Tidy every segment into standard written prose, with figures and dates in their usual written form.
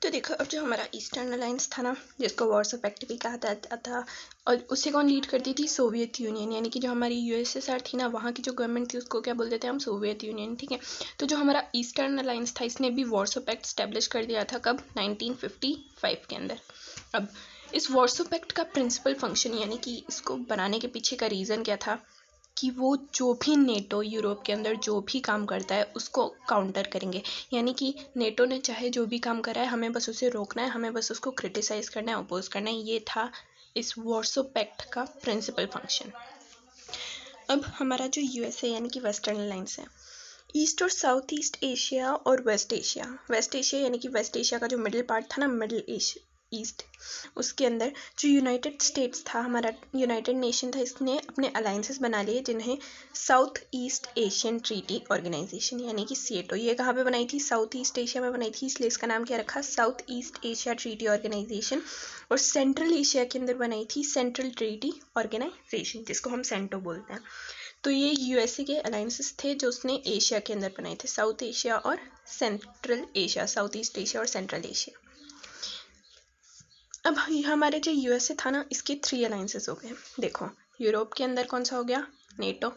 तो देखो, अब जो हमारा ईस्टर्न अलायंस था ना, जिसको वॉर्सो पैक्ट भी कहा जाता था, और उसे कौन लीड करती थी? सोवियत यूनियन, यानी कि जो हमारी यूएसएसआर थी ना, वहाँ की जो गवर्नमेंट थी उसको क्या बोलते थे हम? Soviet union. ठीक है, तो जो हमारा ईस्टर्न अलायंस था इसने भी वॉर्सो पैक्ट स्टैब्लिश कर दिया था। कब? 1955 के अंदर। अब इस वॉर्सो पैक्ट का प्रिंसिपल फंक्शन, यानी कि इसको बनाने के पीछे का रीज़न क्या था कि वो जो भी नेटो यूरोप के अंदर जो भी काम करता है उसको काउंटर करेंगे। यानी कि नेटो ने चाहे जो भी काम करा है, हमें बस उसे रोकना है, हमें बस उसको क्रिटिसाइज करना है, अपोज करना है। ये था इस वॉर्सो पैक्ट का प्रिंसिपल फंक्शन। अब हमारा जो यूएसए यानी कि वेस्टर्न अलायंस है, ईस्ट और साउथ ईस्ट एशिया और वेस्ट एशिया। वेस्ट एशिया यानी कि वेस्ट एशिया का जो मिडिल पार्ट था ना, मिडिल एशिया ईस्ट, उसके अंदर जो यूनाइटेड स्टेट्स था, हमारा यूनाइटेड नेशन था, इसने अपने अलायंसेस बना लिए जिन्हें south east Asian treaty organization यानी कि सीएटो। ये कहाँ पे बनाई थी? साउथ ईस्ट एशिया में बनाई थी, इसलिए इसका नाम क्या रखा? South east Asia treaty organization. और सेंट्रल एशिया के अंदर बनाई थी सेंट्रल ट्रीटी ऑर्गेनाइजेशन, जिसको हम सेंटो बोलते हैं। तो ये यूएसए के अलायंसेस थे जो उसने एशिया के अंदर बनाए थे, साउथ एशिया और central Asia, south east Asia और सेंट्रल एशिया। अब हमारे जो यूएसए था ना, इसके 3 अलायंसेस हो गए। देखो, यूरोप के अंदर कौन सा हो गया? नेटो।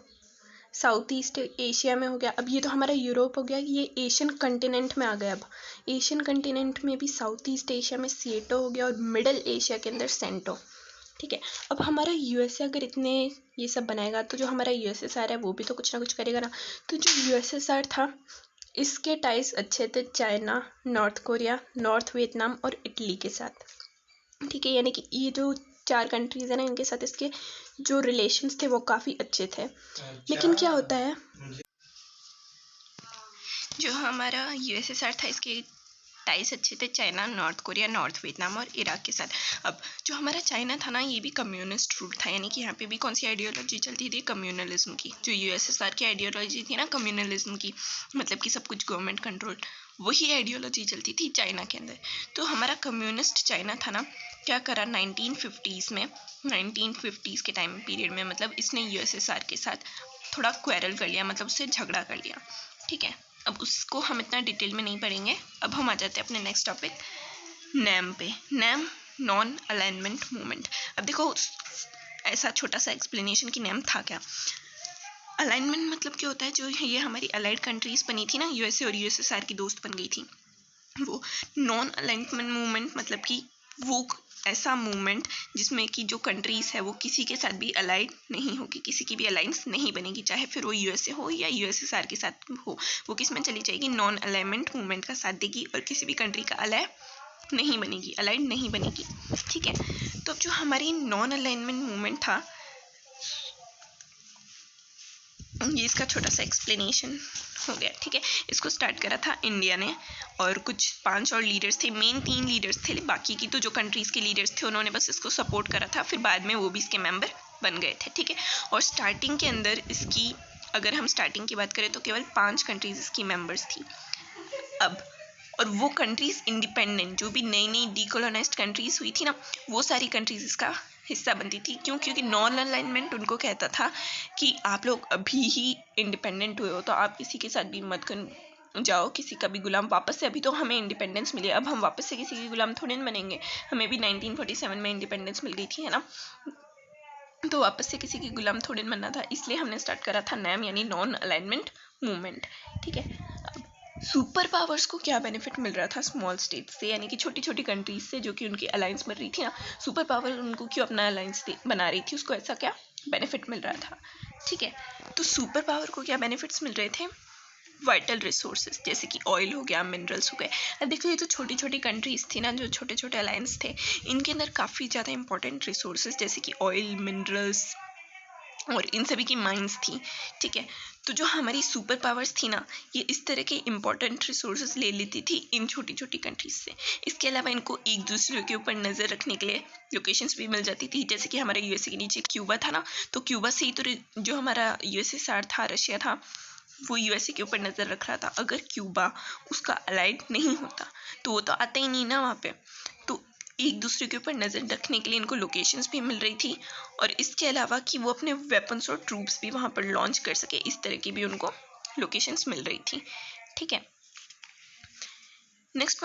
साउथ ईस्ट एशिया में हो गया। अब ये तो हमारा यूरोप हो गया, ये एशियन कंटिनेंट में आ गया। अब एशियन कंटिनेंट में भी साउथ ईस्ट एशिया में सीएटो हो गया और मिडल एशिया के अंदर सेंटो। ठीक है, अब हमारा यूएसए अगर इतने ये सब बनाएगा तो जो हमारा यूएसएसआर है वो भी तो कुछ ना कुछ करेगा ना। तो जो यूएसएसआर था इसके टाइज अच्छे थे China, north Korea, north Vietnam और इटली के साथ। ठीक है, यानी कि ये जो 4 कंट्रीज है ना, इनके साथ इसके जो रिलेशंस थे वो काफ़ी अच्छे थे। लेकिन क्या होता है, जो हमारा यूएसएसआर था इसके टाइज अच्छे थे China, north Korea, north Vietnam और इराक के साथ। अब जो हमारा चाइना था ना, ये भी कम्युनिस्ट रूल था, यानी कि यहाँ पे भी कौन सी आइडियोलॉजी चलती थी? कम्युनलिज्म की। जो यूएसएसआर की आइडियोलॉजी थी ना, कम्युनलिज्म की, मतलब कि सब कुछ गवर्नमेंट कंट्रोल, वही आइडियोलॉजी चलती थी चाइना के अंदर। तो हमारा कम्युनिस्ट चाइना था ना, क्या करा 1950s में, 1950s के टाइम पीरियड में, मतलब इसने यूएसएसआर के साथ थोड़ा क्वेरल कर लिया, मतलब उससे झगड़ा कर लिया। ठीक है, अब उसको हम इतना डिटेल में नहीं पढ़ेंगे। अब हम आ जाते हैं अपने नेक्स्ट टॉपिक नैम पे। NAM, non alignment movement. अब देखो, ऐसा छोटा सा एक्सप्लेनेशन कि नैम था क्या। अलाइनमेंट मतलब क्या होता है? जो ये हमारी अलाइड कंट्रीज बनी थी ना, यूएसए और यूएसएसआर की दोस्त बन गई थी वो। नॉन अलाइनमेंट मूवमेंट मतलब कि वो ऐसा मूवमेंट जिसमें कि जो कंट्रीज है वो किसी के साथ भी अलाइड नहीं होगी, किसी की भी अलायंस नहीं बनेगी, चाहे फिर वो यूएसए हो या यूएसएसआर के साथ हो, वो किस में चली जाएगी? नॉन अलाइनमेंट मूवमेंट का साथ देगी और किसी भी कंट्री का अलाय नहीं बनेगी, अलाइड नहीं बनेगी। ठीक है, तो अब जो हमारी नॉन अलाइनमेंट मूवमेंट था, ये इसका छोटा सा एक्सप्लेनेशन हो गया। ठीक है, इसको स्टार्ट करा था इंडिया ने, और कुछ 5 और लीडर्स थे, मेन 3 लीडर्स थे, बाकी की तो जो कंट्रीज़ के लीडर्स थे उन्होंने बस इसको सपोर्ट करा था, फिर बाद में वो भी इसके मेंबर बन गए थे। ठीक है, और स्टार्टिंग के अंदर इसकी, अगर हम स्टार्टिंग की बात करें तो केवल 5 कंट्रीज़ इसकी मेंबर्स थी। अब और वो कंट्रीज़ इंडिपेंडेंट, जो भी नई नई डीकोलोनाइज्ड कंट्रीज़ हुई थी ना, वो सारी कंट्रीज़ इसका हिस्सा बनती थी। क्यों? क्योंकि नॉन अलाइनमेंट उनको कहता था कि आप लोग अभी ही इंडिपेंडेंट हुए हो, तो आप किसी के साथ भी मत जाओ, किसी का भी गुलाम। वापस से, अभी तो हमें इंडिपेंडेंस मिली, अब हम वापस से किसी के गुलाम थोड़े न बनेंगे। हमें भी 1947 में इंडिपेंडेंस मिल गई थी, है ना, तो वापस से किसी की गुलाम थोड़े न बनना था, इसलिए हमने स्टार्ट करा था नैम यानी नॉन अलाइनमेंट मूवमेंट। ठीक है, अब सुपर पावर्स को क्या बेनिफिट मिल रहा था स्मॉल स्टेट्स से, यानी कि छोटी छोटी कंट्रीज से, जो कि उनकी अलायंस बन रही थी ना। सुपर पावर उनको क्यों अपना अलायंस बना रही थी, उसको ऐसा क्या बेनिफिट मिल रहा था? ठीक है, तो सुपर पावर को क्या बेनिफिट्स मिल रहे थे? वाइटल रिसोर्सेज, जैसे कि ऑयल हो गया, मिनरल्स हो गए। अब देखो, ये जो छोटी छोटी कंट्रीज थी ना, जो छोटे छोटे अलायंस थे, इनके अंदर काफ़ी ज़्यादा इंपॉर्टेंट रिसोर्सेज जैसे कि ऑयल, मिनरल्स और इन सभी की माइंस थी। ठीक है, तो जो हमारी सुपर पावर्स थी ना, ये इस तरह के इंपॉर्टेंट रिसोर्सेज ले लेती थी इन छोटी छोटी कंट्रीज से। इसके अलावा इनको एक दूसरे के ऊपर नज़र रखने के लिए लोकेशंस भी मिल जाती थी, जैसे कि हमारे यूएसए के नीचे क्यूबा था ना, तो क्यूबा से ही तो जो हमारा यूएसएसआर था, रशिया था, वो यूएसए के ऊपर नज़र रख रहा था। अगर क्यूबा उसका अलाइड नहीं होता तो वो तो आता ही नहीं ना वहाँ पे। तो एक दूसरे के ऊपर नज़र रखने के लिए इनको लोकेशंस भी मिल रही थी, और इसके अलावा कि वो अपने वेपन्स और ट्रूप्स भी वहाँ पर लॉन्च कर सके, इस तरह की भी उनको लोकेशंस मिल रही थी। ठीक है, नेक्स्ट